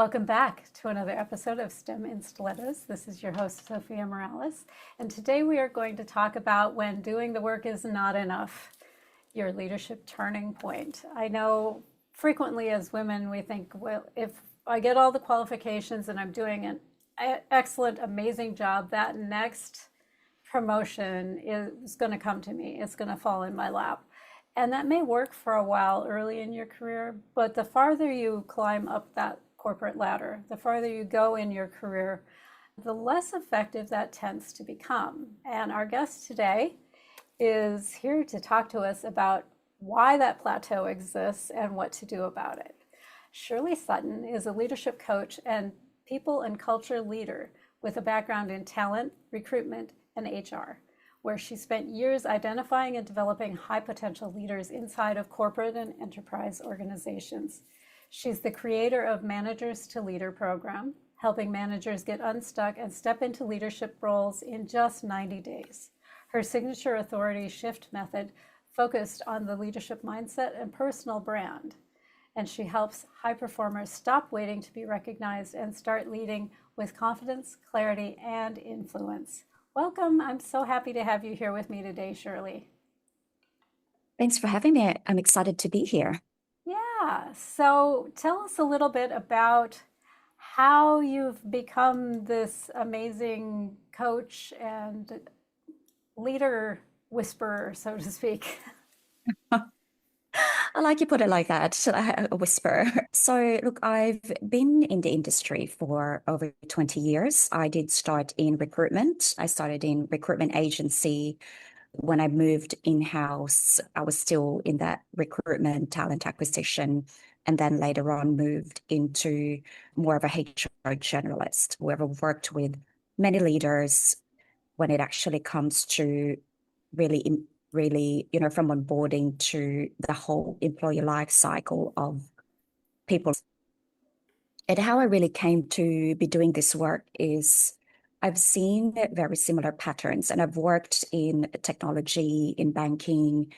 Welcome back to another episode of STEM in Stilettos. This is your host, Zofia Morales, and today we are going to talk about when doing the work is not enough, your leadership turning point. I know frequently as women we think, well, if I get all the qualifications and I'm doing an excellent, amazing job, that next promotion is going to come to me. It's going to fall in my lap. And that may work for a while early in your career, but the farther you climb up that corporate ladder, the farther you go in your career, the less effective that tends to become. And our guest today is here to talk to us about why that plateau exists and what to do about it. Shirley Sutton is a leadership coach and people and culture leader with a background in talent, recruitment, and HR, where she spent years identifying and developing high potential leaders inside of corporate and enterprise organizations. She's the creator of Managers to Leader program, helping managers get unstuck and step into leadership roles in just 90 days. Her signature authority shift method focused on the leadership mindset and personal brand. And she helps high performers stop waiting to be recognized and start leading with confidence, clarity, and influence. Welcome. I'm so happy to have you here with me today, Shirley. Thanks for having me. I'm excited to be here. Yeah. So tell us a little bit about how you've become this amazing coach and leader whisperer, so to speak. I like you put it like that, a whisper. So look, I've been in the industry for over 20 years. I did start in recruitment. I started in recruitment agency. When I moved in-house, I was still in that recruitment talent acquisition, and then later on moved into more of a HR generalist, where I've worked with many leaders when it actually comes to really, from onboarding to the whole employee life cycle of people. And how I really came to be doing this work is I've seen very similar patterns, and I've worked in technology, in banking,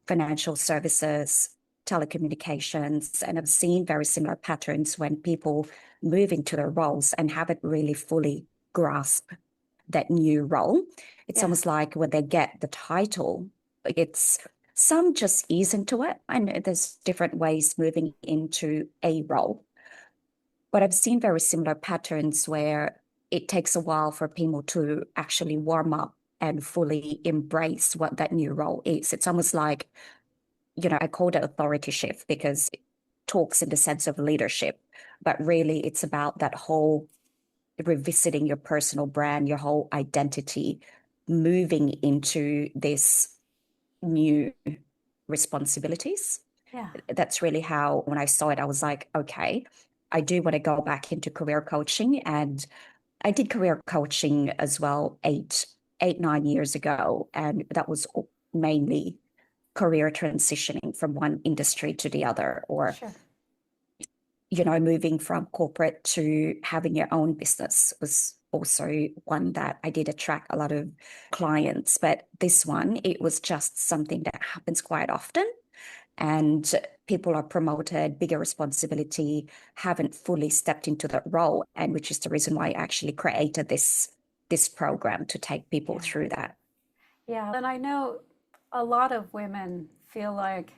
financial services, telecommunications, and I've seen very similar patterns when people move into their roles and haven't really fully grasped that new role. It's almost like when they get the title, it's some just ease into it, and there's different ways moving into a role. But I've seen very similar patterns where it takes a while for people to actually warm up and fully embrace what that new role is. It's almost like, I call it authority shift because it talks in the sense of leadership, but really it's about that whole revisiting your personal brand, your whole identity, moving into this new responsibilities. Yeah. That's really how, when I saw it, I was like, okay, I do want to go back into career coaching. And I did career coaching as well 9 years ago. And that was mainly career transitioning from one industry to the other, or Sure. Moving from corporate to having your own business was also one that I did attract a lot of clients. But this one, it was just something that happens quite often. And people are promoted, bigger responsibility, haven't fully stepped into that role. And which is the reason why I actually created this program to take people through that. Yeah. And I know a lot of women feel like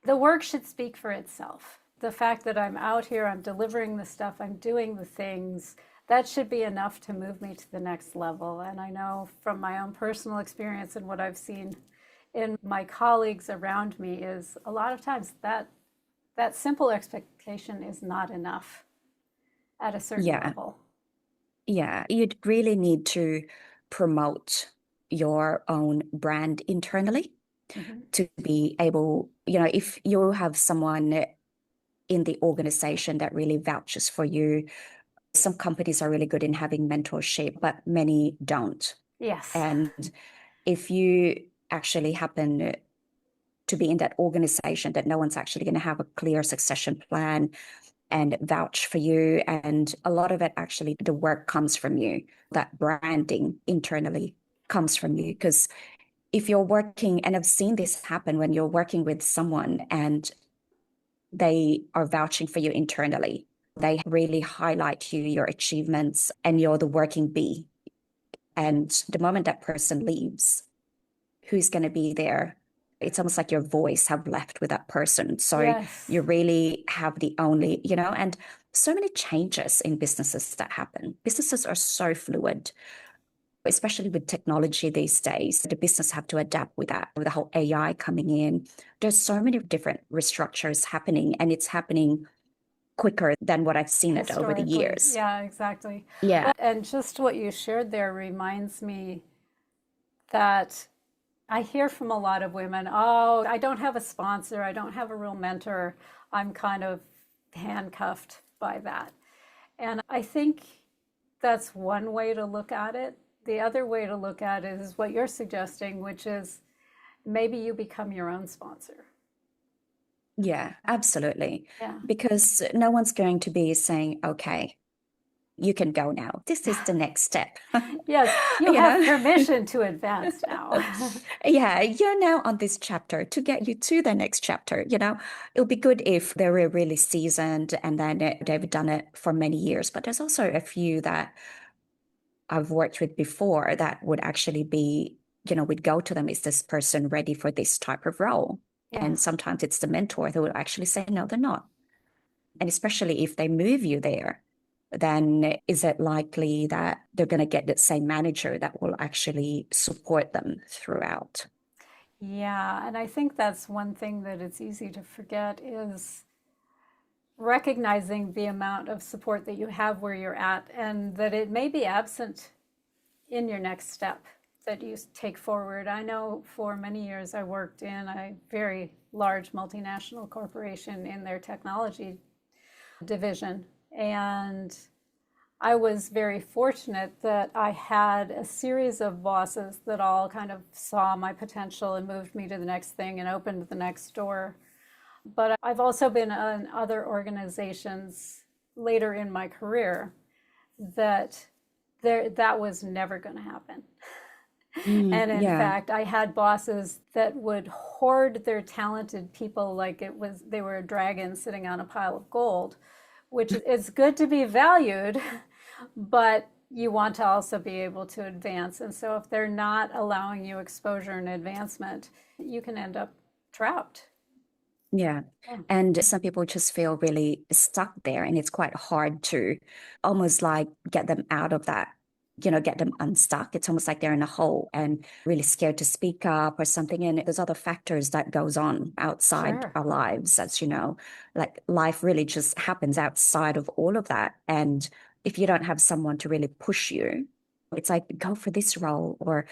the work should speak for itself. The fact that I'm out here, I'm delivering the stuff, I'm doing the things, that should be enough to move me to the next level. And I know from my own personal experience and what I've seen in my colleagues around me is a lot of times that simple expectation is not enough at a certain level. Yeah, you'd really need to promote your own brand internally to be able, if you have someone in the organization that really vouches for you. Some companies are really good in having mentorship, but many don't. Yes. And if you actually happen to be in that organization that no one's actually going to have a clear succession plan and vouch for you, and a lot of it actually, the work comes from you. That branding internally comes from you. Because if you're working, and I've seen this happen when you're working with someone and they are vouching for you internally, They really highlight you, your achievements, and you're the working bee. And the moment that person leaves, who's going to be there? It's almost like your voice have left with that person. So Yes. you really have the only, and so many changes in businesses that happen. Businesses are so fluid, especially with technology these days. The business have to adapt with that, with the whole AI coming in. There's so many different restructures happening, and it's happening quicker than what I've seen it over the Historically. years. Yeah, exactly. Yeah. Well, and just what you shared there reminds me that I hear from a lot of women, oh, I don't have a sponsor, I don't have a real mentor. I'm kind of handcuffed by that. And I think that's one way to look at it. The other way to look at it is what you're suggesting, which is maybe you become your own sponsor. Yeah, absolutely. Yeah. Because no one's going to be saying, okay, you can go now. This is the next step. Yes, you You have know? permission to advance now. Yeah, you're now on this chapter to get you to the next chapter. It'll be good if they were really seasoned and then they've done it for many years. But there's also a few that I've worked with before that would actually be, we'd go to them, is this person ready for this type of role? Yeah. And sometimes it's the mentor that would actually say, no, they're not. And especially if they move you there, then is it likely that they're going to get the same manager that will actually support them throughout? Yeah, and I think that's one thing that it's easy to forget is recognizing the amount of support that you have where you're at and that it may be absent in your next step that you take forward. I know for many years I worked in a very large multinational corporation in their technology division, and I was very fortunate that I had a series of bosses that all kind of saw my potential and moved me to the next thing and opened the next door. But I've also been in other organizations later in my career that that was never going to happen. And in Yeah. fact, I had bosses that would hoard their talented people like they were a dragon sitting on a pile of gold, which is good to be valued, but you want to also be able to advance. And so if they're not allowing you exposure and advancement, you can end up trapped. Yeah. Yeah. And some people just feel really stuck there, and it's quite hard to almost like get them out of that, get them unstuck. It's almost like they're in a hole and really scared to speak up or something. And there's other factors that goes on outside Sure. our lives, as you know, like life really just happens outside of all of that. And if you don't have someone to really push you, it's like, go for this role, or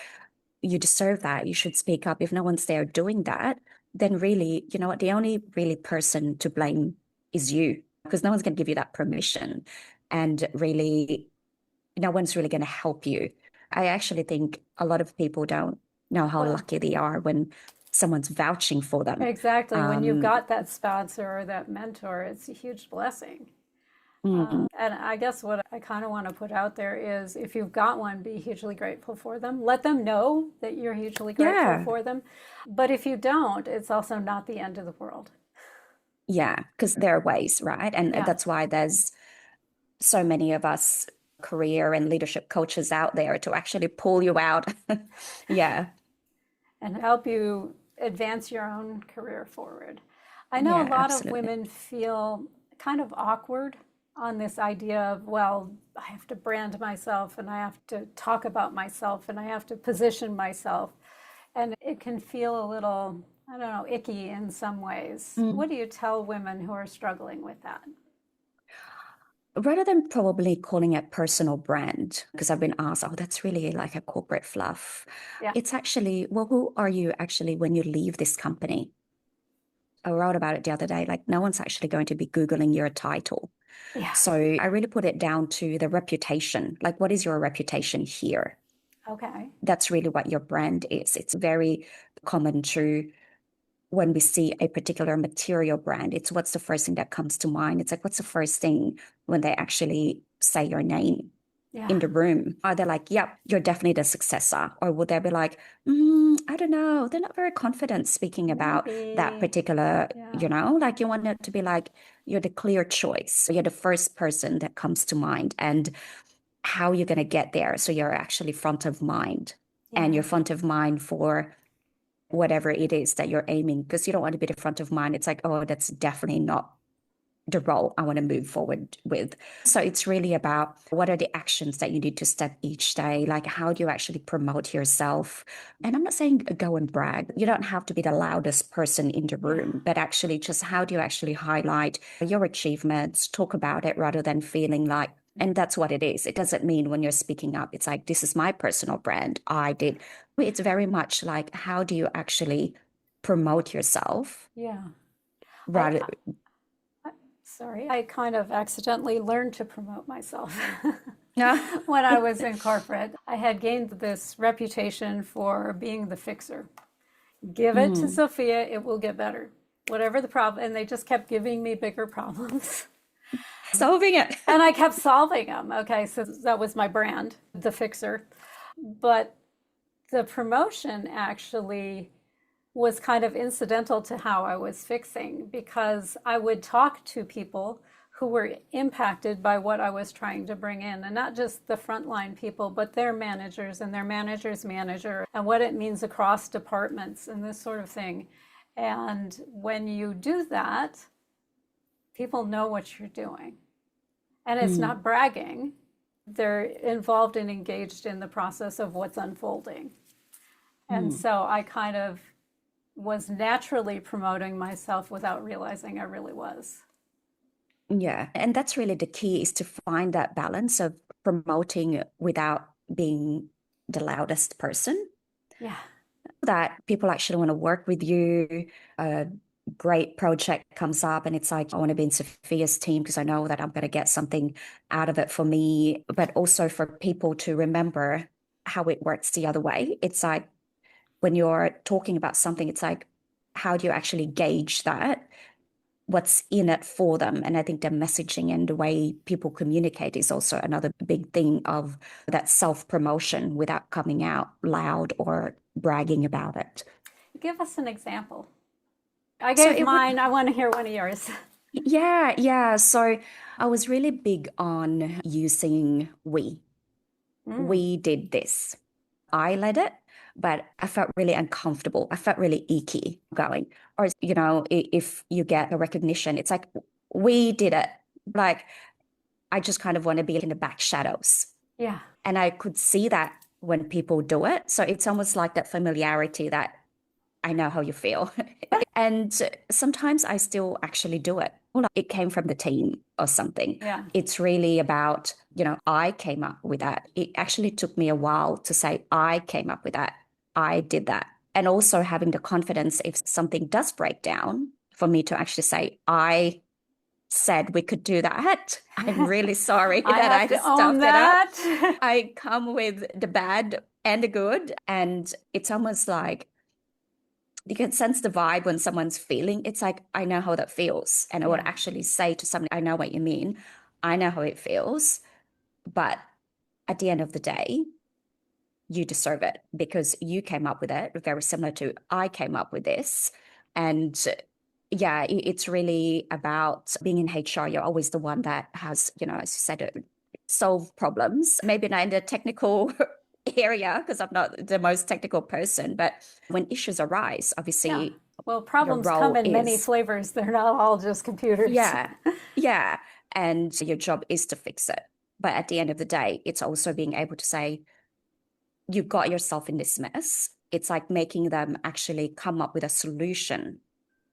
you deserve that. You should speak up. If no one's there doing that, then really, you know what, the only really person to blame is you, because no one's going to give you that permission. And really, no one's really going to help you. I actually think a lot of people don't know how Well, lucky they are when someone's vouching for them. exactly. When you've Um, got that sponsor or that mentor, it's a huge blessing. mm, And I guess what I kind of want to put out there is if you've got one, be hugely grateful for them. Let them know that you're hugely grateful yeah, for them. But if you don't, it's also not the end of the world. yeah, because there are ways, right? And Yeah. that's why there's so many of us career and leadership coaches out there to actually pull you out. Yeah. And help you advance your own career forward. I know a Yeah, lot of absolutely. women feel kind of awkward on this idea of, well, I have to brand myself and I have to talk about myself and I have to position myself. And it can feel a little, I don't know, icky in some ways. Mm. What do you tell women who are struggling with that? Rather than probably calling it personal brand, because I've been asked, oh, that's really like a corporate fluff. Yeah. It's actually, well, who are you actually when you leave this company? I wrote about it the other day. Like, no one's actually going to be Googling your title. Yeah. So I really put it down to the reputation. Like, what is your reputation here? Okay. That's really what your brand is. It's very common to when we see a particular material brand, it's what's the first thing that comes to mind. It's like, what's the first thing when they actually say your name? Yeah. in the room? Are they like, yep, you're definitely the successor? Or would they be like, I don't know, they're not very confident speaking about that Maybe. particular, Yeah. like you want it to be like, you're the clear choice. You're the first person that comes to mind and how you're going to get there. So you're actually front of mind and Yeah. you're front of mind for whatever it is that you're aiming, because you don't want to be the front of mind. It's like, oh, that's definitely not the role I want to move forward with. So it's really about what are the actions that you need to step each day? Like, how do you actually promote yourself? And I'm not saying go and brag. You don't have to be the loudest person in the Yeah. room, but actually just how do you actually highlight your achievements, talk about it rather than feeling like, and that's what it is. It doesn't mean when you're speaking up, it's like, this is my personal brand. I did. It's very much like, how do you actually promote yourself Yeah. I, rather? Sorry, I kind of accidentally learned to promote myself. Yeah. When I was in corporate, I had gained this reputation for being the fixer. Give it to Mm. Zofia, it will get better. Whatever the problem, and they just kept giving me bigger problems. Solving it. And I kept solving them. Okay, so that was my brand, the fixer. But the promotion actually was kind of incidental to how I was fixing, because I would talk to people who were impacted by what I was trying to bring in, and not just the frontline people, but their managers and their manager's manager, and what it means across departments and this sort of thing. And when you do that, people know what you're doing. And it's Mm. not bragging, they're involved and engaged in the process of what's unfolding. And Mm. so I kind of was naturally promoting myself without realizing I really was. Yeah. And that's really the key, is to find that balance of promoting without being the loudest person, Yeah. that people actually want to work with you. A great project comes up and it's like, I want to be in Sophia's team because I know that I'm going to get something out of it for me, but also for people to remember how it works the other way. It's like when you're talking about something, it's like, how do you actually gauge that? What's in it for them? And I think the messaging and the way people communicate is also another big thing of that self-promotion without coming out loud or bragging about it. Give us an example. I So gave it would, mine. I want to hear one of yours. yeah, yeah. So I was really big on using we. Mm, We did this. I led it, but I felt really uncomfortable. I felt really icky going. Or, if you get a recognition, it's like, we did it. Like, I just kind of want to be in the back shadows. yeah. And I could see that when people do it. So it's almost like that familiarity that I know how you feel. And sometimes I still actually do it. Well, it came from the team or something. Yeah. It's really about, I came up with that. It actually took me a while to say, I came up with that. I did that. And also having the confidence, if something does break down, for me to actually say, I said we could do that. I'm really sorry I that have I to own stuffed it up. that. I come with the bad and the good. And it's almost like you can sense the vibe when someone's feeling. It's like, I know how that feels. And I would Yeah. actually say to someone, I know what you mean. I know how it feels. But at the end of the day, you deserve it because you came up with it, very similar to I came up with this. And yeah, it's really about being in HR. You're always the one that has, as you said, solve problems. Maybe not in the technical area because I'm not the most technical person, but when issues arise, Yeah. obviously Well, your problems come role in many is, flavors. They're not all just computers. yeah, yeah. And your job is to fix it. But at the end of the day, it's also being able to say, you got yourself in this mess. It's like making them actually come up with a solution.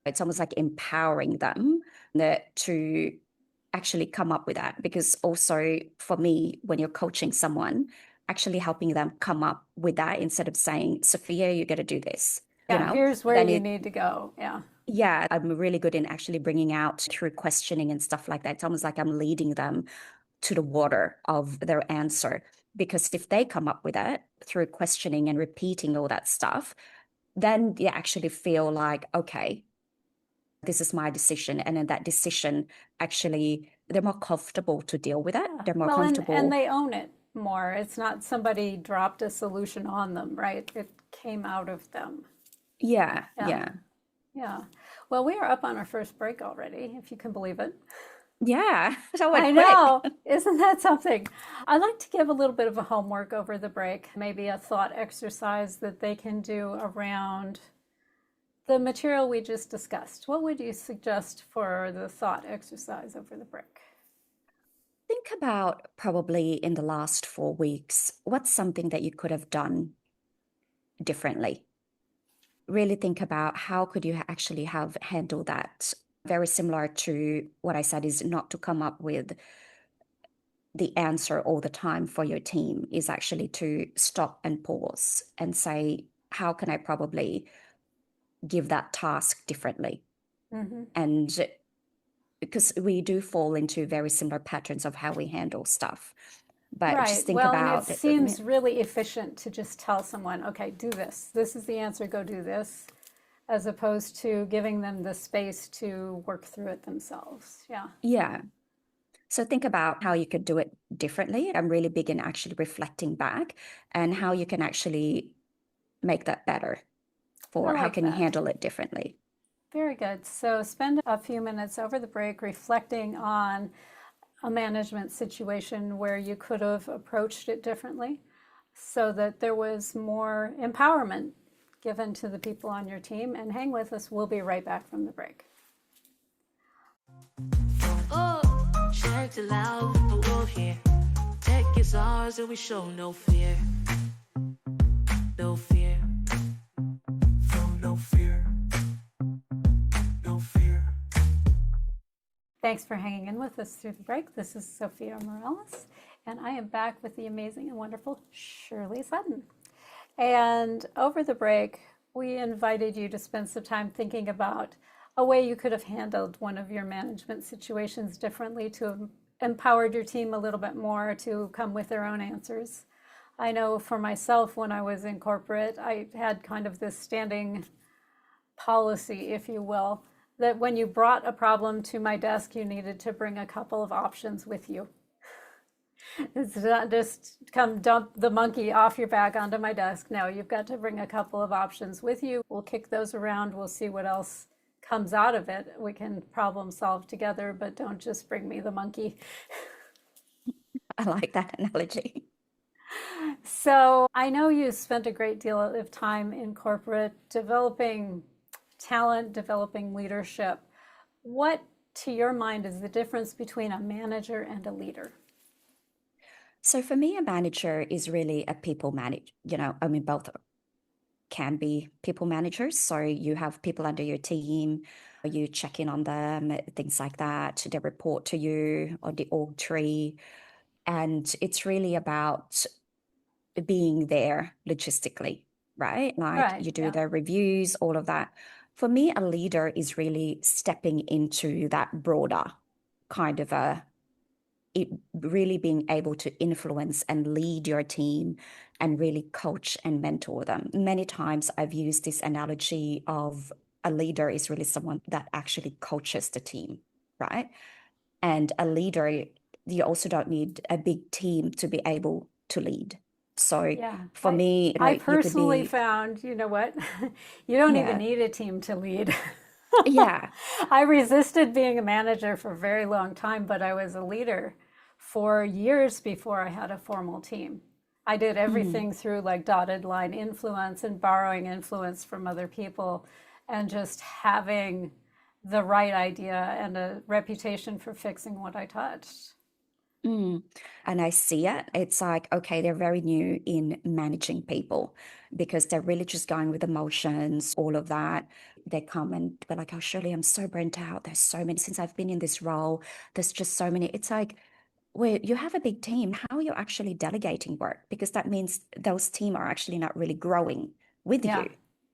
It's almost like empowering them to actually come up with that. Because also for me, when you're coaching someone, actually helping them come up with that instead of saying, Sophia, you got to do this, Yeah, here's where then you need to go. Yeah. yeah, I'm really good in actually bringing out through questioning and stuff like that. It's almost like I'm leading them to the water of their answer. Because if they come up with it through questioning and repeating all that stuff, then they actually feel like, okay, this is my decision. And then that decision, actually, they're more comfortable to deal with it. Yeah. They're more Well, and comfortable. they own it. more. It's not somebody dropped a solution on them, right? It came out of them. Yeah, Yeah, yeah. yeah. Well, we are up on our first break already, if you can believe it. Yeah, that went I quick. know. Isn't that something? I'd like to give a little bit of a homework over the break, maybe a thought exercise that they can do around the material we just discussed. What would you suggest for the thought exercise over the break? Think about probably in the last 4 weeks, what's something that you could have done differently? Really think about how could you actually have handled that. Very similar to what I said is not to come up with the answer all the time for your team, is actually to stop and pause and say, how can I probably give that task differently? Hmm. And because we do fall into very similar patterns of how we handle stuff. But just Right. think Well, and it about it. seems really efficient to just tell someone, okay, do this. This is the answer, go do this, as opposed to giving them the space to work through it themselves. Yeah. Yeah. So think about how you could do it differently. I'm really big in actually reflecting back and how you can actually make that better, I for how like can you that. handle it differently. Very good. So spend a few minutes over the break reflecting on a management situation where you could have approached it differently so that there was more empowerment given to the people on your team. And hang with us, we'll be right back from the break. Oh, check it out, the wolf here. Tech is ours and we show no fear. No fear. No fear. No fear. Thanks for hanging in with us through the break. This is Zofia Morales, and I am back with the amazing and wonderful Shirley Sutton. And over the break, we invited you to spend some time thinking about a way you could have handled one of your management situations differently to have empowered your team a little bit more to come with their own answers. I know for myself, when I was in corporate, I had kind of this standing policy, if you will, that when you brought a problem to my desk, you needed to bring a couple of options with you. It's not just come dump the monkey off your back onto my desk. No, you've got to bring a couple of options with you. We'll kick those around. We'll see what else comes out of it. We can problem solve together, but don't just bring me the monkey. I like that analogy. So I know you spent a great deal of time in corporate developing talent, developing leadership. What, to your mind, is the difference between a manager and a leader? So for me, a manager is really a people manager. I mean, both can be people managers. So you have people under your team, you check in on them, things like that. They report to you on the org tree. And it's really about being there logistically, right? Like Right, you do yeah. the reviews, all of that. For me, a leader is really stepping into that broader kind of it really being able to influence and lead your team and really coach and mentor them. Many times I've used this analogy of a leader is really someone that actually coaches the team, right? And a leader, you also don't need a big team to be able to lead. So Yeah, for me, I you could personally be, found, you know what? You don't even yeah, need a team to lead. yeah, I resisted being a manager for a very long time, but I was a leader for years before I had a formal team. I did mm, everything through like dotted line influence and borrowing influence from other people and just having the right idea and a reputation for fixing what I touched. mm. And I see it. It's like, okay, they're very new in managing people because they're really just going with emotions, all of that. They come and be like, oh, Shirley, I'm so burnt out. There's so many, since I've been in this role, there's just so many. It's like, well, you have a big team. How are you actually delegating work? Because that means those team are actually not really growing with Yeah. you,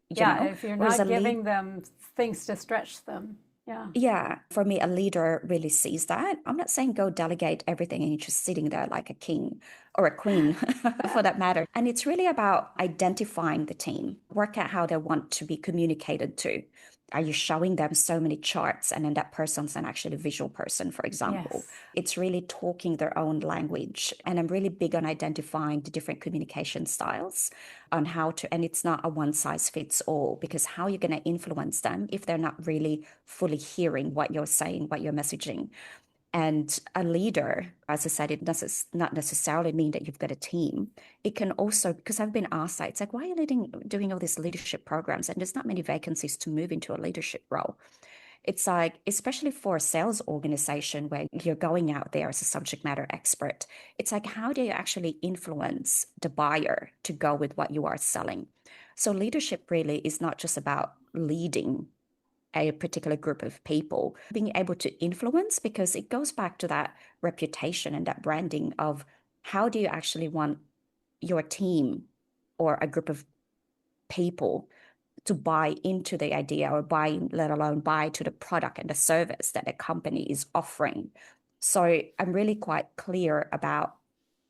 you Yeah. know? If you're Whereas a not lead, giving them things to stretch them. Yeah. yeah, for me, a leader really sees that. I'm not saying go delegate everything and you're just sitting there like a king or a queen for that matter. And it's really about identifying the team, work out how they want to be communicated to. Are you showing them so many charts and then that person's an actually visual person, for example? Yes. It's really talking their own language. And I'm really big on identifying the different communication styles on how to, and it's not a one size fits all, because how you're going to influence them if they're not really fully hearing what you're saying, what you're messaging. And a leader, as I said, it does not necessarily mean that you've got a team. It can also, because I've been asked that, it's like, why are you doing all these leadership programs? And there's not many vacancies to move into a leadership role. It's like, especially for a sales organization where you're going out there as a subject matter expert, it's like, how do you actually influence the buyer to go with what you are selling? So leadership really is not just about leading a particular group of people, being able to influence, because it goes back to that reputation and that branding of how do you actually want your team or a group of people to buy into the idea or buy, let alone buy to the product and the service that the company is offering. So I'm really quite clear about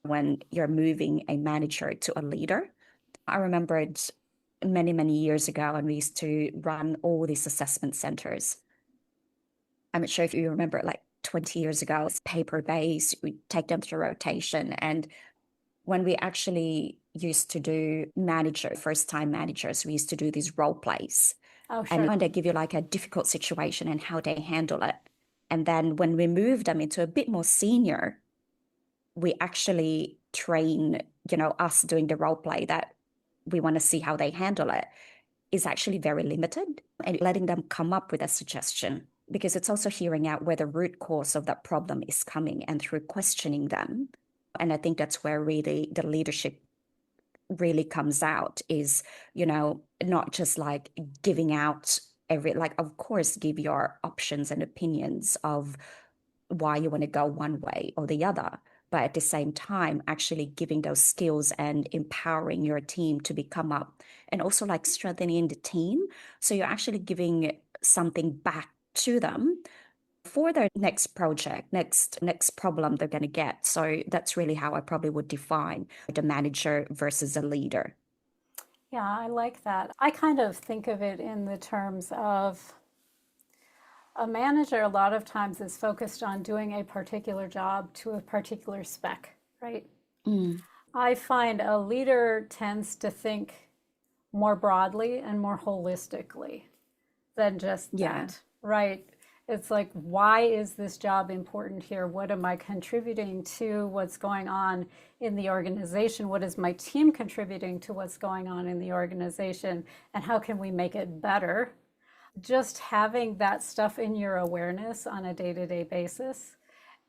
when you're moving a manager to a leader. I remembered many, many years ago, and we used to run all these assessment centers. I'm not sure if you remember, like 20 years ago, it's paper-based, we take them through rotation. And when we actually used to do first-time managers, we used to do these role plays. Oh, And sure. when they give you like a difficult situation and how they handle it. And then when we move them into a bit more senior, we actually train, us doing the role play that we want to see how they handle it is actually very limited, and letting them come up with a suggestion, because it's also hearing out where the root cause of that problem is coming and through questioning them. And I think that's where really the leadership really comes out is, not just like giving out of course, give your options and opinions of why you want to go one way or the other, but at the same time, actually giving those skills and empowering your team to become up, and also like strengthening the team. So you're actually giving something back to them for their next project, next problem they're going to get. So that's really how I probably would define the manager versus a leader. Yeah, I like that. I kind of think of it in the terms of a manager a lot of times is focused on doing a particular job to a particular spec, right? Mm, I find a leader tends to think more broadly and more holistically than just yeah. that, right? It's like, why is this job important here? What am I contributing to what's going on in the organization? What is my team contributing to what's going on in the organization? And how can we make it better? Just having that stuff in your awareness on a day-to-day basis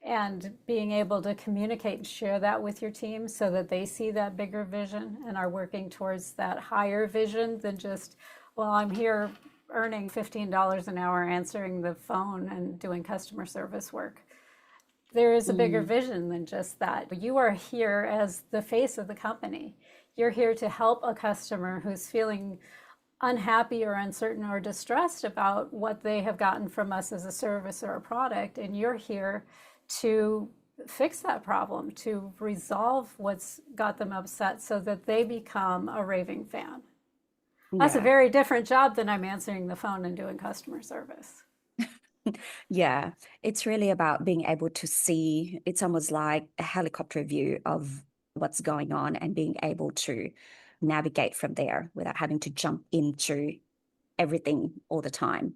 and being able to communicate and share that with your team so that they see that bigger vision and are working towards that higher vision than just, well, I'm here earning $15 an hour answering the phone and doing customer service work. There is a bigger Mm, vision than just that. You are here as the face of the company. You're here to help a customer who's feeling unhappy or uncertain or distressed about what they have gotten from us as a service or a product, and you're here to fix that problem, to resolve what's got them upset so that they become a raving fan. That's a yeah. very different job than I'm answering the phone and doing customer service. Yeah, it's really about being able to see, it's almost like a helicopter view of what's going on and being able to navigate from there without having to jump into everything all the time.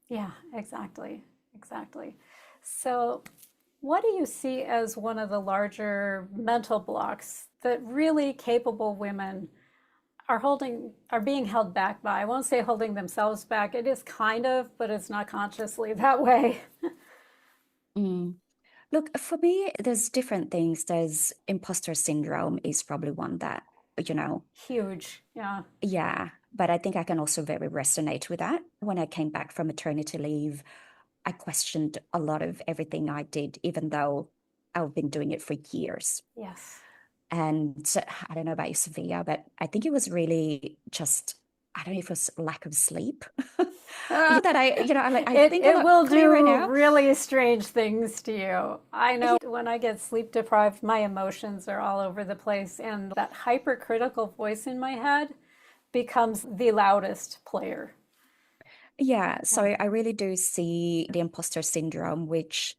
Yeah, exactly. Exactly. So, what do you see as one of the larger mental blocks that really capable women are being held back by? I won't say holding themselves back. It is kind of, but it's not consciously that way. Mm. Look, for me, there's different things. There's imposter syndrome is probably one that, you know, Huge. Yeah. yeah, but I think I can also very resonate with that. When I came back from maternity leave, I questioned a lot of everything I did, even though I've been doing it for years. Yes. And I don't know about you, Sophia, but I think it was really just, I don't know if it was lack of sleep. Uh, That I it think a it lot will clearer do now. really strange things to you. I know when I get sleep deprived, my emotions are all over the place, and that hypercritical voice in my head becomes the loudest player. Yeah, so Yeah. I really do see the imposter syndrome, which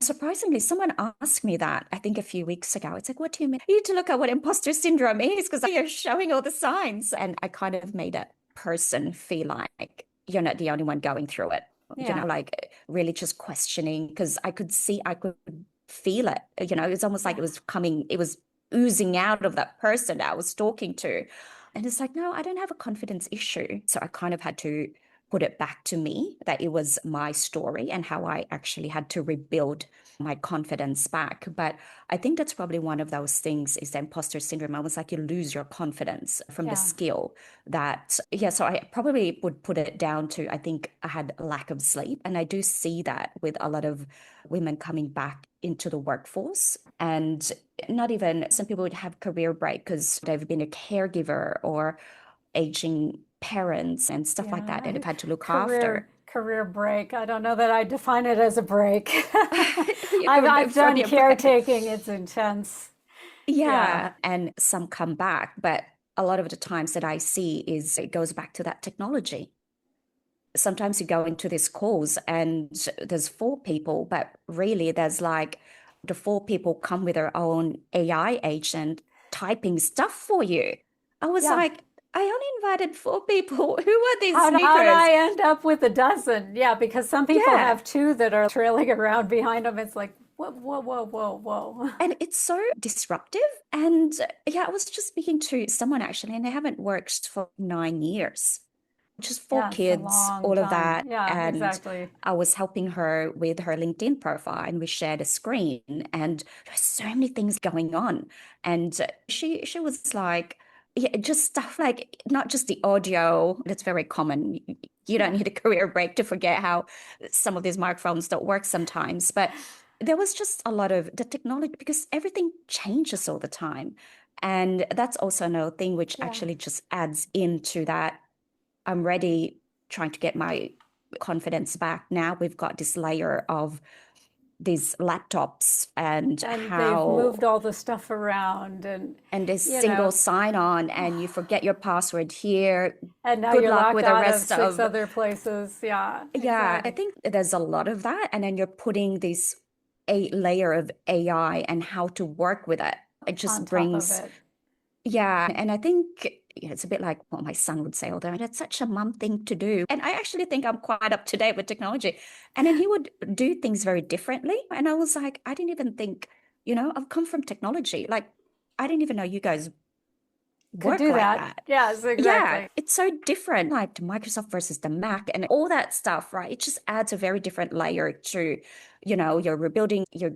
surprisingly, someone asked me that I think a few weeks ago. It's like, what do you mean? You need to look at what imposter syndrome is because you're showing all the signs. And I kind of made that person feel like you're not the only one going through it, Yeah. like really just questioning because I could feel it. It's almost like Yeah. it was coming, it was oozing out of that person that I was talking to. And it's like, no, I don't have a confidence issue. So I kind of had to put it back to me that it was my story and how I actually had to rebuild my confidence back. But I think that's probably one of those things is the imposter syndrome. I was like, you lose your confidence from the Yeah. skill that, yeah. So I probably would put it down to, I think I had a lack of sleep. And I do see that with a lot of women coming back into the workforce and not even some people would have career break because they've been a caregiver or aging parents and stuff like that Yeah. and have had to look Career after. career break. I don't know that I define it as a break. You I've could from done your break. caretaking. It's intense. Yeah. Yeah, and some come back, but a lot of the times that I see is it goes back to that technology. Sometimes you go into this calls and there's four people, but really there's like the four people come with their own AI agent typing stuff for you. I was Yeah. like, I only invited four people. Who are these How'd sneakers? I end up with a dozen? Yeah, because some people Yeah. have two that are trailing around behind them. It's like, whoa, whoa, whoa, whoa, whoa. And it's so disruptive. And yeah, I was just speaking to someone actually, and they haven't worked for 9 years, just four Yeah, it's a kids, long all of time. that. Yeah, And exactly. I was helping her with her LinkedIn profile, and we shared a screen, and there's so many things going on. And she was like, yeah, just stuff like not just the audio that's very common. You don't Yeah. need a career break to forget how some of these microphones don't work sometimes, but there was just a lot of the technology because everything changes all the time. And that's also another thing which Yeah. actually just adds into that. I'm ready trying to get my confidence back. Now we've got this layer of these laptops and And they've how moved all the stuff around and this you single know, sign on and you forget your password here. and now Good you're luck locked with the out of rest six of. other places. Yeah, Yeah, I exactly. think there's a lot of that. And then you're putting this a layer of AI and how to work with it. It On just top of brings, it. yeah. And I think it's a bit like what my son would say all the time. That's such a mum thing to do. And I actually think I'm quite up to date with technology. And then he would do things very differently. And I was like, I didn't even think, I've come from technology. Like, I didn't even know you guys Could work do like that. that. Yes, Yeah, exactly. it's so different, like the Microsoft versus the Mac and all that stuff, right? It just adds a very different layer to, you're rebuilding, you're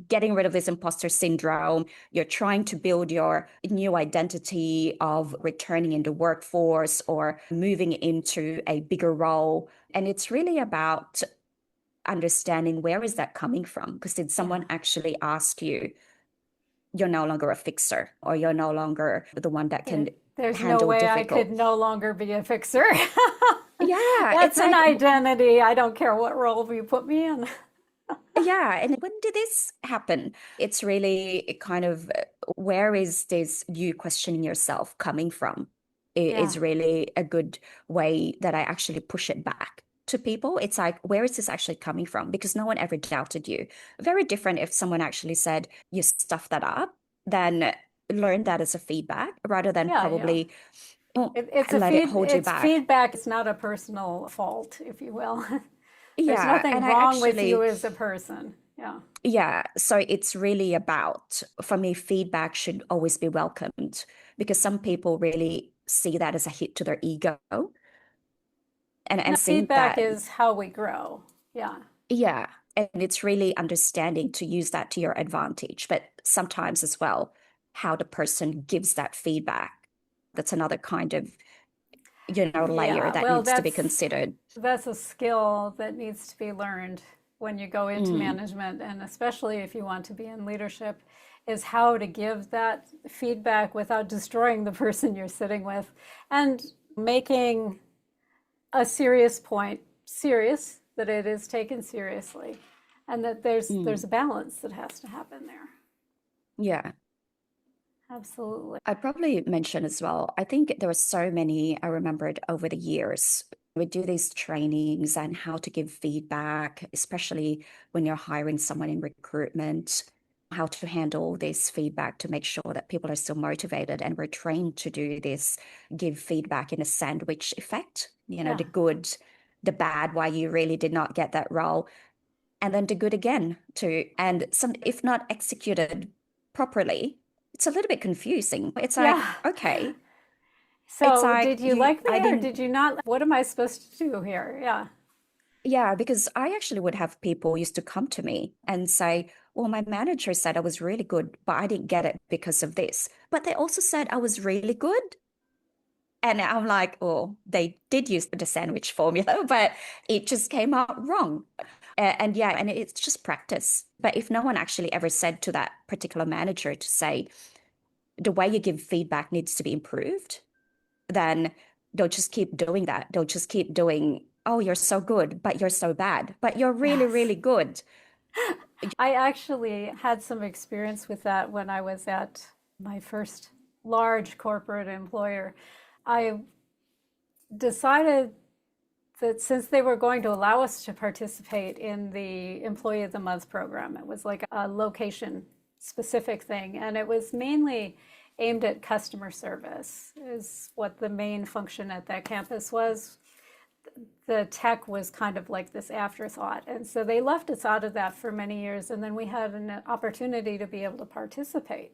getting rid of this imposter syndrome, you're trying to build your new identity of returning in the workforce or moving into a bigger role. And it's really about understanding where is that coming from? Because did Yeah. someone actually ask you, you're no longer a fixer or you're no longer the one that can There's no handle way I could difficult. no longer be a fixer. Yeah, That's it's an like, identity. I don't care what role you put me in. yeah. And when did this happen? It's really kind of where is this you questioning yourself coming from? Yeah. Is really a good way that I actually push it back to people. It's like, where is this actually coming from? Because no one ever doubted you. Very different if someone actually said you stuffed that up, then learn that as a feedback rather than Yeah, yeah. probably let it hold you It's back. feedback. It's not a personal fault, if you will. There's Yeah. nothing And I wrong with you actually, as a person. Yeah. yeah. So it's really about, for me, feedback should always be welcomed because some people really see that as a hit to their ego No, and think feedback that, is how we grow. Yeah. yeah. And it's really understanding to use that to your advantage. But sometimes as well, how the person gives that feedback. That's another kind of, layer Yeah. that Well, needs to be considered. that's a skill that needs to be learned when you go into Mm, management, and especially if you want to be in leadership, is how to give that feedback without destroying the person you're sitting with and making a serious point serious, that it is taken seriously, and that there's mm. a balance that has to happen there. Yeah. Absolutely. I'd probably mention as well, I think there were so many, I remembered over the years. We do these trainings and how to give feedback, especially when you're hiring someone in recruitment, how to handle this feedback to make sure that people are still motivated. And we're trained to do this, give feedback in a sandwich effect, Yeah. the good, the bad, why you really did not get that role, and then the good again too. And some, if not executed properly, it's a little bit confusing. It's like, Yeah. okay, it's So, like did you like I me or didn't, did you not? What am I supposed to do here? Yeah. yeah, because I actually would have people used to come to me and say, well, my manager said I was really good, but I didn't get it because of this. But they also said I was really good. And I'm like, oh, they did use the sandwich formula, but it just came out wrong. And yeah, and it's just practice. But if no one actually ever said to that particular manager to say, the way you give feedback needs to be improved, then they'll just keep doing that. They'll just keep doing, oh, you're so good, but you're so bad, but you're really, Yes. really good. I actually had some experience with that when I was at my first large corporate employer. I decided that since they were going to allow us to participate in the Employee of the Month program, it was like a location specific thing, and it was mainly aimed at customer service, is what the main function at that campus was. The tech was kind of like this afterthought. And so they left us out of that for many years. And then we had an opportunity to be able to participate.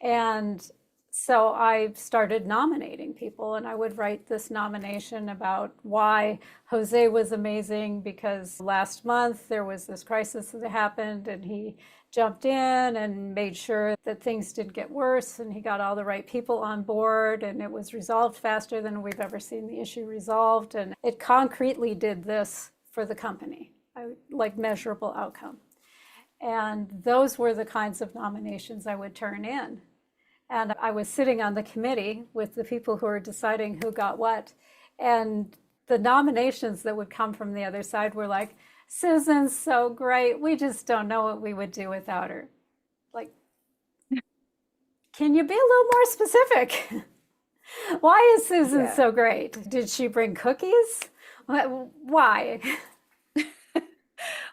And so I started nominating people, and I would write this nomination about why Jose was amazing, because last month there was this crisis that happened and he jumped in and made sure that things didn't get worse, and he got all the right people on board, and it was resolved faster than we've ever seen the issue resolved, and it concretely did this for the company, like measurable outcome. And those were the kinds of nominations I would turn in. And I was sitting on the committee with the people who were deciding who got what. And the nominations that would come from the other side were like, Susan's so great. We just don't know what we would do without her. Like, can you be a little more specific? Why is Susan Yeah. so great? Did she bring cookies? Why?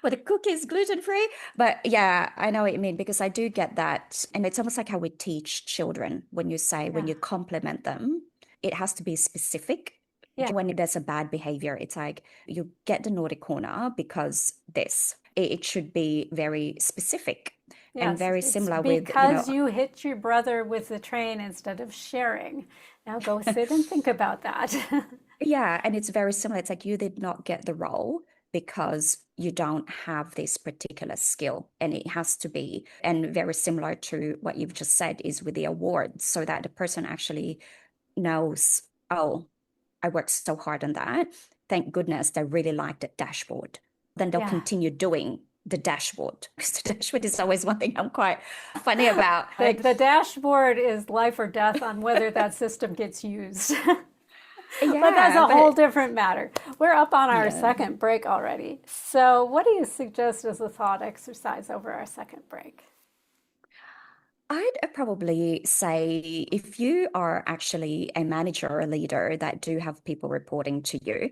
Well, the cookies gluten-free, but yeah, I know what you mean, because I do get that. And it's almost like how we teach children when you say, when Yeah. you compliment them, it has to be specific. Yeah. When there's a bad behavior, it's like you get the naughty corner because this. It should be very specific and Yes, very it's similar with, because you hit your brother with the train instead of sharing. Now go sit and think about that. yeah, and it's very similar. It's like you did not get the role because you don't have this particular skill, and it has to be, and very similar to what you've just said is with the awards, so that the person actually knows, oh, I worked so hard on that. Thank goodness they really liked the dashboard. Then they'll Yeah. continue doing the dashboard, because the dashboard is always one thing I'm quite funny about. The dashboard is life or death on whether that system gets used. But that's Yeah, a whole but different matter. We're up on our yeah. second break already. So, what do you suggest as a thought exercise over our second break? I'd probably say if you are actually a manager or a leader that do have people reporting to you,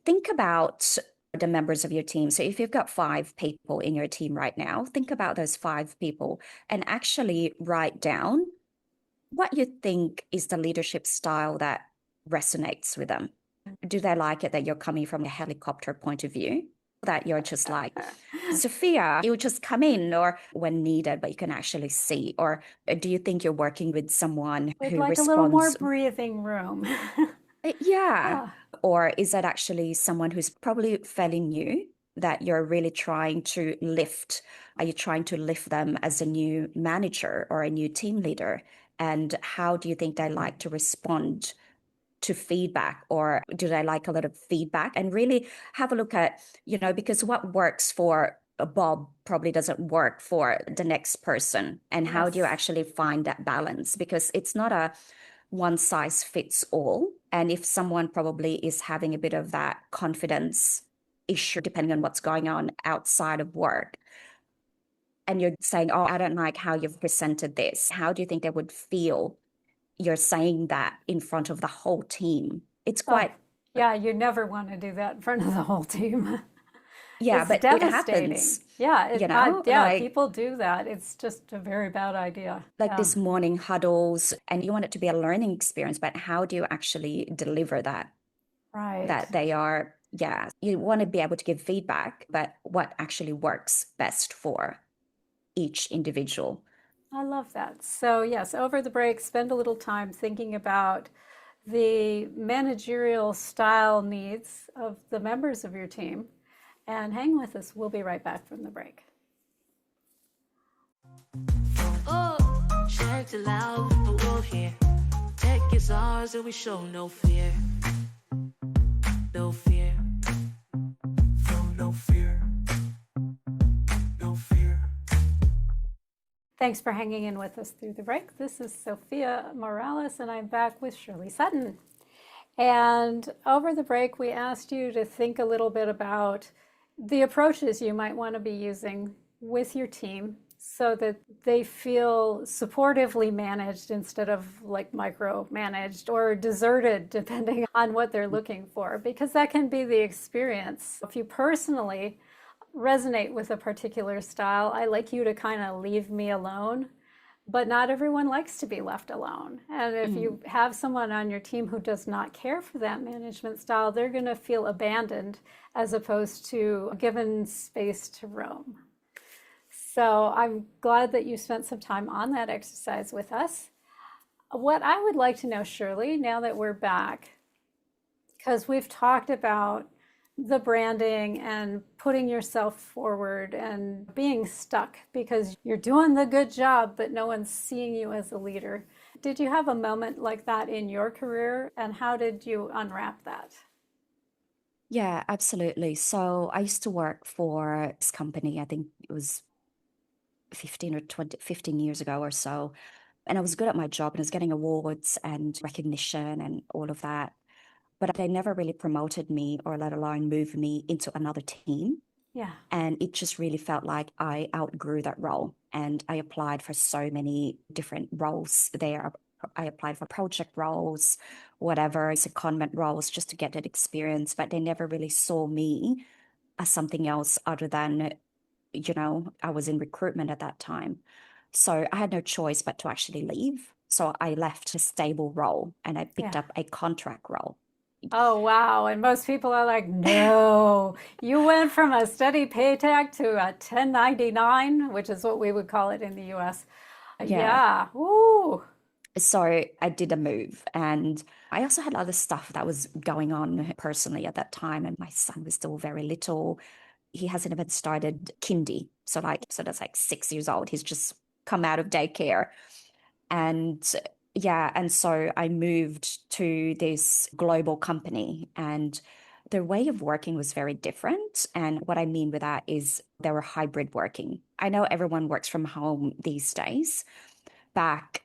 think about the members of your team. So if you've got 5 people in your team right now, think about those 5 people and actually write down what you think is the leadership style that resonates with them. Do they like it that you're coming from a helicopter point of view? That you're just like, Zofia, you just come in or when needed, but you can actually see? Or do you think you're working with someone We'd who like a little more responds? breathing room. Yeah. Yeah. Or is that actually someone who's probably fairly new that you're really trying to lift? Are you trying to lift them as a new manager or a new team leader? And how do you think they like to respond to feedback, or do they like a lot of feedback? And really have a look at, because what works for Bob probably doesn't work for the next person. And how do you Yes. actually find that balance? Because it's not a one size fits all. And if someone probably is having a bit of that confidence issue, depending on what's going on outside of work, and you're saying, oh, I don't like how you've presented this. How do you think they would feel you're saying that in front of the whole team? It's Oh, quite, yeah, you never want to do that in front of the whole team. yeah, It's but it devastating. happens, Yeah, yeah, like people do that. It's just a very bad idea. Yeah, this morning huddles, and you want it to be a learning experience, but how do you actually deliver that? right. That they are, yeah, you want to be able to give feedback, but what actually works best for each individual. I love that. So, yes, over the break, spend a little time thinking about the managerial style needs of the members of your team and hang with us. We'll be right back from the break. Oh, checked it out, the wolf here. Tech is ours and we show no fear. No fear. From no fear. No fear. Thanks for hanging in with us through the break. This is Zofia Morales, and I'm back with Shirley Sutton. And over the break, we asked you to think a little bit about the approaches you might want to be using with your team so that they feel supportively managed instead of like micromanaged or deserted, depending on what they're looking for, because that can be the experience. If you personally resonate with a particular style, I like you to kind of leave me alone. But not everyone likes to be left alone. And if you have someone on your team who does not care for that management style, they're going to feel abandoned as opposed to given space to roam. So I'm glad that you spent some time on that exercise with us. What I would like to know, Shirley, now that we're back, because we've talked about the branding and putting yourself forward and being stuck because you're doing the good job, but no one's seeing you as a leader. Did you have a moment like that in your career, and how did you unwrap that? Yeah, absolutely. So I used to work for this company, I think it was 15 or 20, 15 years ago or so. And I was good at my job and I was getting awards and recognition and all of that. But they never really promoted me or let alone move me into another team. Yeah. And it just really felt like I outgrew that role. And I applied for so many different roles there. I applied for project roles, whatever, secondment roles, just to get that experience. But they never really saw me as something else other than, I was in recruitment at that time. So I had no choice but to actually leave. So I left a stable role and I picked Yeah. up a contract role. Oh, wow. And most people are like, no, you went from a steady pay tag to a 1099, which is what we would call it in the US. Yeah. Yeah. Ooh. So I did a move, and I also had other stuff that was going on personally at that time. And my son was still very little. He hasn't even started kindy. So that's like 6 years old. He's just come out of daycare. And yeah, and so I moved to this global company, and their way of working was very different. And what I mean with that is they were hybrid working. I know everyone works from home these days. Back,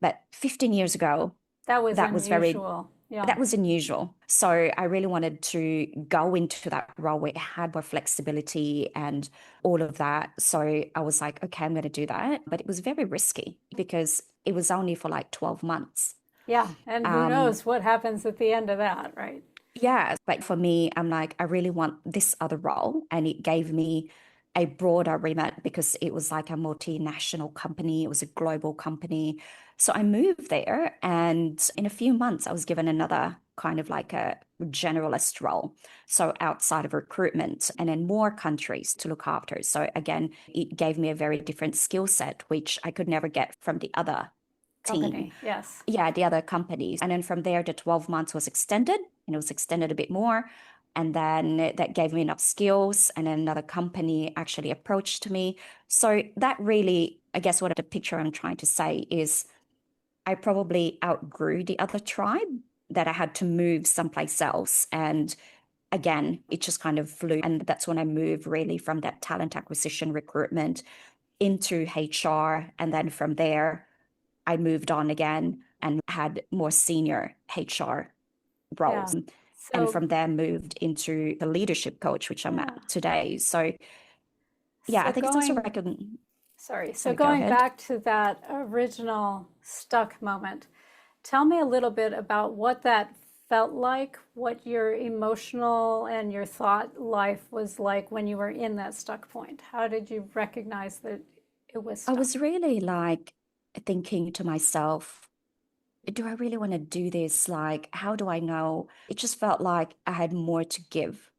but 15 years ago, That was that was very unusual. Yeah. that was unusual. So I really wanted to go into that role where it had more flexibility and all of that. So I was like, okay, I'm going to do that. But it was very risky because it was only for like 12 months. Yeah. And who Um, knows what happens at the end of that, right? yeah, but for me, I'm like, I really want this other role. And it gave me a broader remit because it was like a multinational company, it was a global company. So I moved there, and in a few months, I was given another kind of like a generalist role. So outside of recruitment and in more countries to look after. So again, it gave me a very different skill set, which I could never get from the other team. Company. Yes. Yeah, the other companies. And then from there, the 12 months was extended, and it was extended a bit more. And then that gave me enough skills. And then another company actually approached me. So that really, I guess what the picture I'm trying to say is I probably outgrew the other tribe, that I had to move someplace else. And again, it just kind of flew. And that's when I moved really from that talent acquisition recruitment into HR. And then from there, I moved on again and had more senior HR Yeah. roles. And So, from there moved into the leadership coach, which I'm yeah. at today. So Yeah, I So think it's also going, sorry, so sorry, go going ahead. back to that original stuck moment, tell me a little bit about what that felt like, what your emotional and your thought life was like when you were in that stuck point. How did you recognize that it was I stuck? was really like thinking to myself, do I really want to do this? Like, how do I know? It just felt like I had more to give,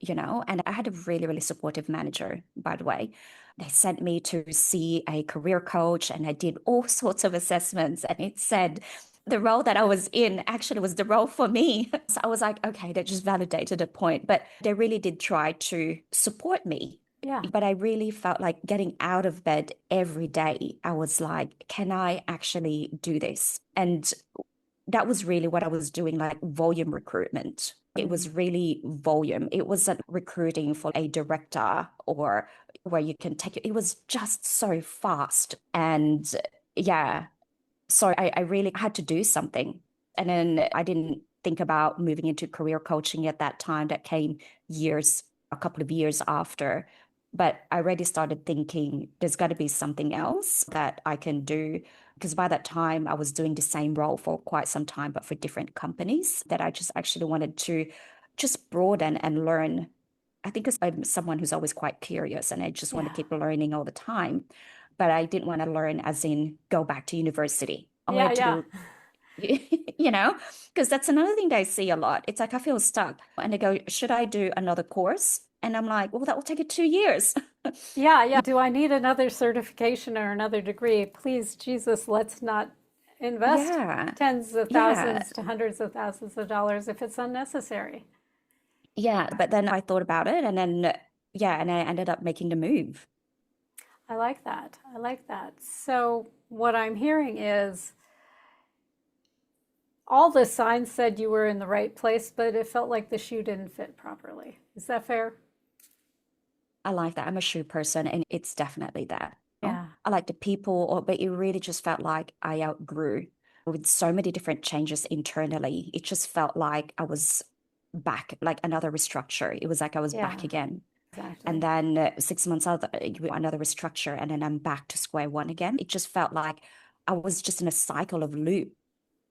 and I had a really, really supportive manager, by the way. They sent me to see a career coach and I did all sorts of assessments. And it said the role that I was in actually was the role for me. So I was like, okay, that just validated a point. But they really did try to support me. Yeah, But I really felt like getting out of bed every day. I was like, can I actually do this? And that was really what I was doing, like volume recruitment. It was really volume. It wasn't recruiting for a director or where you can take it. It was just so fast. And yeah, so I really had to do something. And then I didn't think about moving into career coaching at that time. That came a couple of years after. But I already started thinking there's got to be something else that I can do. Because by that time, I was doing the same role for quite some time, but for different companies that I just actually wanted to just broaden and learn. I think 'cause I'm someone who's always quite curious and I just want to yeah, keep learning all the time. But I didn't want to learn as in go back to university. I yeah, wanted to yeah. do, you know, because that's another thing that I see a lot. It's like I feel stuck and they go, should I do another course? And I'm like, well, that will take it 2 years. Yeah, yeah. Do I need another certification or another degree? Please, Jesus, let's not invest Yeah. tens of Yeah. thousands to hundreds of thousands of dollars if it's unnecessary. Yeah. But then I thought about it and then, yeah, and I ended up making the move. I like that. I like that. So, what I'm hearing is all the signs said you were in the right place, but it felt like the shoe didn't fit properly. Is that fair? I like that. I'm a shoe person and it's definitely that. Yeah. I like the people, but it really just felt like I outgrew with so many different changes internally. It just felt like I was back, like another restructure. It was like I was back Yeah, again. And exactly. then 6 months out, another restructure, and then I'm back to square one again. It just felt like I was just in a cycle of loop.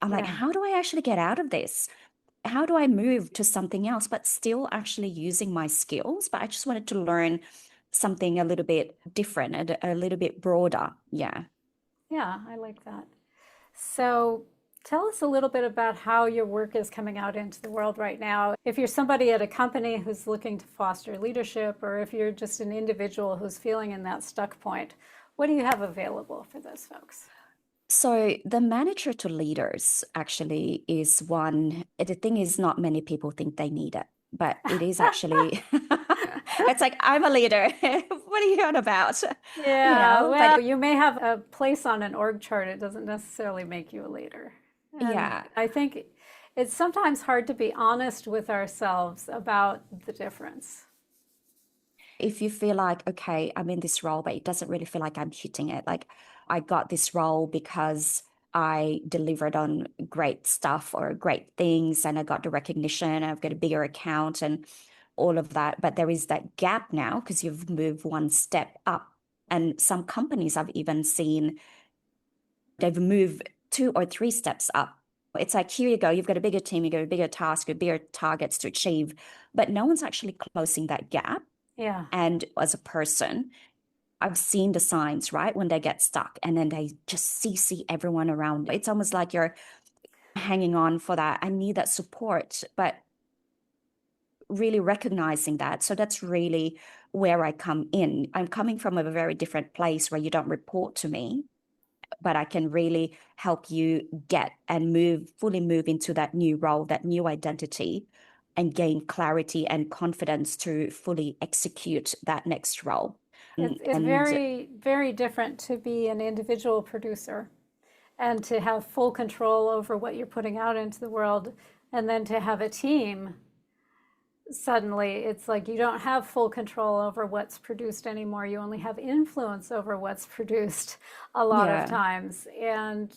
I'm like, Yeah. how do I actually get out of this? How do I move to something else, but still actually using my skills? But I just wanted to learn something a little bit different and a little bit broader. Yeah. Yeah, I like that. So, tell us a little bit about how your work is coming out into the world right now. If you're somebody at a company who's looking to foster leadership, or if you're just an individual who's feeling in that stuck point, what do you have available for those folks? So the manager to leaders actually is one. The thing is, not many people think they need it, but it is actually. It's like I'm a leader. What are you on about? Yeah, well, But you may have a place on an org chart. It doesn't necessarily make you a leader. And yeah, I think it's sometimes hard to be honest with ourselves about the difference. if you feel like, okay, I'm in this role, but it doesn't really feel like I'm hitting it. Like I got this role because I delivered on great stuff or great things and I got the recognition, I've got a bigger account and all of that. But there is that gap now because you've moved one step up. And some companies I've even seen, they've moved 2 or 3 steps up. It's like, here you go, you've got a bigger team, you've got a bigger task, bigger targets to achieve, but no one's actually closing that gap. Yeah. And as a person, I've seen the signs, right? When they get stuck and then they just see everyone around. It's almost like you're hanging on for that. I need that support, but really recognizing that. So that's really where I come in. I'm coming from a very different place where you don't report to me, but I can really help you get and fully move into that new role, that new identity, and gain clarity and confidence to fully execute that next role. It's And very, very different to be an individual producer and to have full control over what you're putting out into the world, and then to have a team. Suddenly, it's like you don't have full control over what's produced anymore. You only have influence over what's produced a lot of yeah, times. And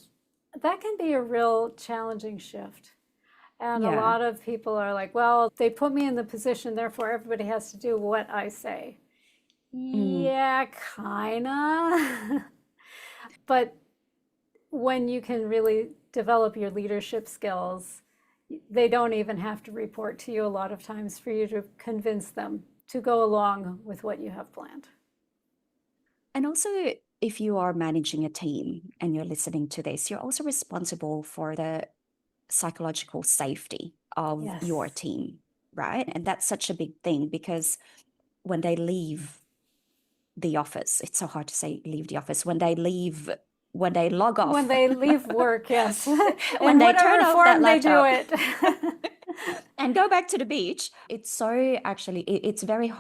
that can be a real challenging shift. And a yeah, lot of people are like, well, they put me in the position, therefore everybody has to do what I say. Mm. Yeah, kinda. But when you can really develop your leadership skills, they don't even have to report to you a lot of times for you to convince them to go along with what you have planned. And also, if you are managing a team and you're listening to this, you're also responsible for the psychological safety of your Yes. team, right? And that's such a big thing because when they leave the office, it's so hard to say leave the office, when they log When off, they leave work, yes, when in they turn whatever off that form they do laptop it. and go back to the beach, it's so actually, it's very,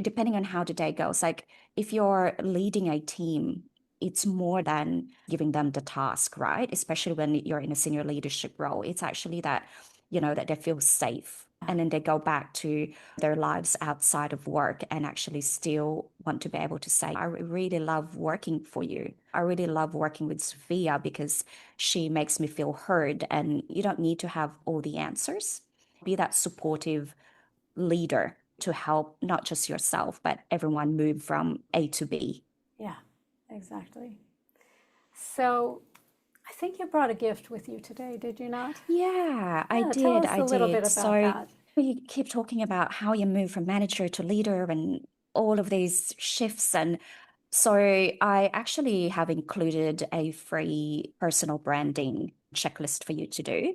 depending on how the day goes, like if you're leading a team, it's more than giving them the task, right? Especially when you're in a senior leadership role. It's actually that, that they feel safe. And then they go back to their lives outside of work and actually still want to be able to say, I really love working for you. I really love working with Sophia because she makes me feel heard. And you don't need to have all the answers. Be that supportive leader to help not just yourself, but everyone move from A to B. Yeah, exactly. So I think you brought a gift with you today, did you not? Yeah, I Yeah, tell did. us I a little did. bit about So that. we keep talking about how you move from manager to leader and all of these shifts. And so I actually have included a free personal branding checklist for you to do.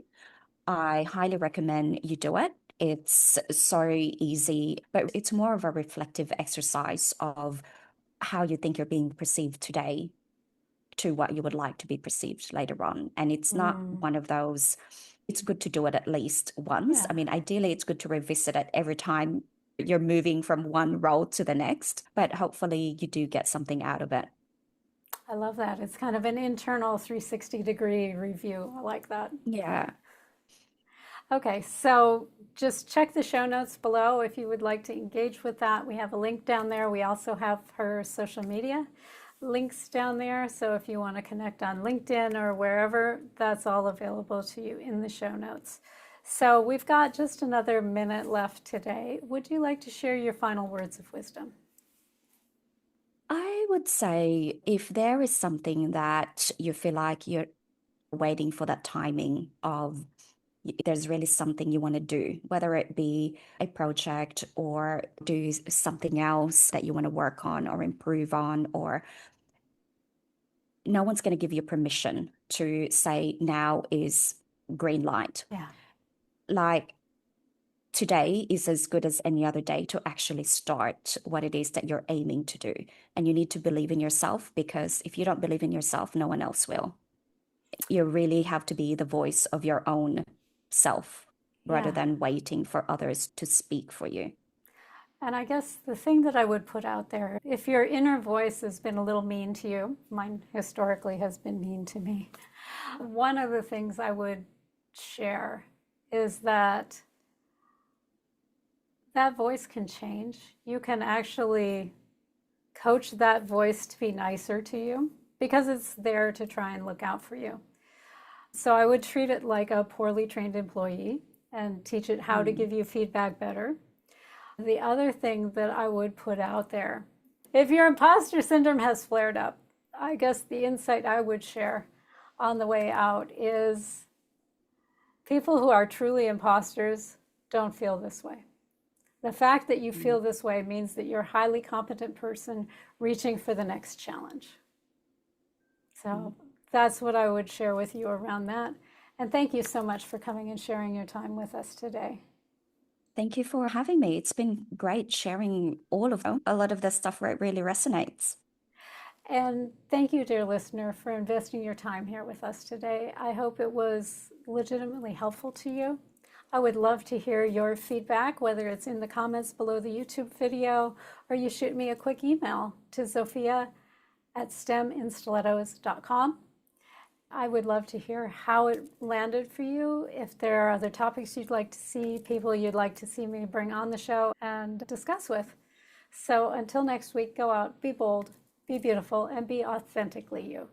I highly recommend you do it. It's so easy, but it's more of a reflective exercise of how you think you're being perceived today to what you would like to be perceived later on. And it's not Mm, one of those, it's good to do it at least once. yeah, I mean, ideally, it's good to revisit it every time you're moving from one role to the next, but hopefully you do get something out of it. I love that. It's kind of an internal 360-degree review. I like that. Yeah. Okay, so just check the show notes below if you would like to engage with that. We have a link down there. We also have her social media links down there. So if you want to connect on LinkedIn or wherever, that's all available to you in the show notes. So we've got just another minute left today. Would you like to share your final words of wisdom? I would say if there is something that you feel like you're waiting for that timing of there's really something you want to do, whether it be a project or do something else that you want to work on or improve on, or no one's going to give you permission to say now is green light. Yeah. Like today is as good as any other day to actually start what it is that you're aiming to do. And you need to believe in yourself, because if you don't believe in yourself, no one else will. You really have to be the voice of your own self rather Yeah. than waiting for others to speak for you. And I guess the thing that I would put out there, if your inner voice has been a little mean to you, mine historically has been mean to me, one of the things I would share is that that voice can change. You can actually coach that voice to be nicer to you because it's there to try and look out for you. So I would treat it like a poorly trained employee and teach it how to give you feedback better. The other thing that I would put out there, if your imposter syndrome has flared up, I guess the insight I would share on the way out is people who are truly imposters don't feel this way. The fact that you feel this way means that you're a highly competent person reaching for the next challenge. So that's what I would share with you around that. And thank you so much for coming and sharing your time with us today. Thank you for having me. It's been great sharing all of them. A lot of the stuff where it really resonates. And thank you, dear listener, for investing your time here with us today. I hope it was legitimately helpful to you. I would love to hear your feedback, whether it's in the comments below the YouTube video or you shoot me a quick email to Zofia@steminstilettos.com. I would love to hear how it landed for you, if there are other topics you'd like to see, people you'd like to see me bring on the show and discuss with. So until next week, go out, be bold, be beautiful, and be authentically you.